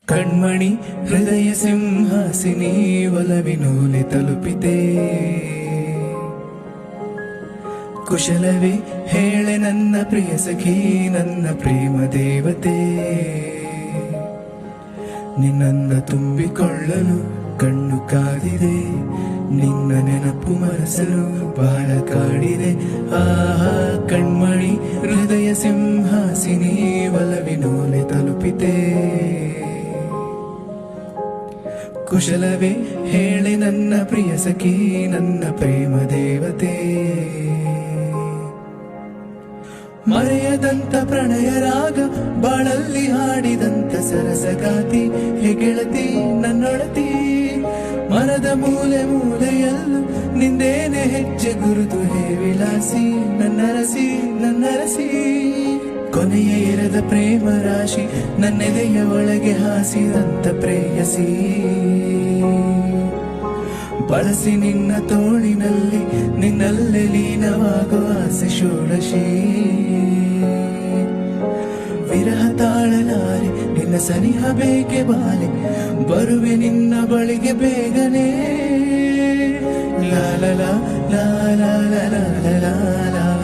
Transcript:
ಕಣ್ಮಣಿ ಹೃದಯ ಸಿಂಹಾಸಿನಿ ಒಲವಿನೂಲೆ ತಲುಪಿದೆ. ಕುಶಲವೇ ಹೇಳೆ ನನ್ನ ಪ್ರಿಯ ಸಖಿ, ನನ್ನ ಪ್ರೇಮ ದೇವತೆ. ನಿನ್ನನ್ನ ತುಂಬಿಕೊಳ್ಳಲು ಕಣ್ಣು ಕಾದಿದೆ, ನಿನ್ನ ನೆನಪು ಮನಸ್ಸನ್ನು ಬಹಳ ಕಾಡಿದೆ. ಆಹಾ ಕಣ್ಮಣಿ ಹೃದಯ ಸಿಂಹಾಸಿನಿ ಒಲವಿನೂಲೆ ತಲುಪಿದೆ. ಕುಶಲವೇ ಹೇಳೆ ನನ್ನ ಪ್ರಿಯ ಸಖಿ, ನನ್ನ ಪ್ರೇಮ ದೇವತೆ. ಮರೆಯದಂತ ಪ್ರಣಯ ರಾಗ ಬಾಳಲ್ಲಿ ಹಾಡಿದಂತ ಸರಸಗಾತಿ, ಹೇ ಗೆಳತಿ ನನ್ನೊಡತಿ. ಮನದ ಮೂಲೆ ಮೂಲೆಯಲ್ಲೂ ನಿಂದೇನೆ ಹೆಜ್ಜೆ ಗುರುತು, ಹೇ ವಿಲಾಸಿ ನನ್ನರಸಿ ನನ್ನರಸಿ. ಕೊನೆಯ ಇರದ ಪ್ರೇಮ ರಾಶಿ ನನ್ನೆದೆಯ ಒಳಗೆ ಹಾಸಿದಂತ ಪ್ರೇಯಸಿ. ಬಳಸಿ ನಿನ್ನ ತೋಳಿನಲ್ಲಿ ನಿನ್ನಲ್ಲೇ ಲೀನವಾಗುವ ಆಸೆ ಷೋಡಶಿ. ವಿರಹ ತಾಳಲಾರೆ ನಿನ್ನ ಸನಿಹ ಬೇಕೆ ಬಾಲೆ, ಬರುವೆ ನಿನ್ನ ಬಳಿಗೆ ಬೇಗನೆ. ಲಾ ಲಾ ಲಾ ಲಾ ಲಾ ಲಾ ಲಾ ಲಾ.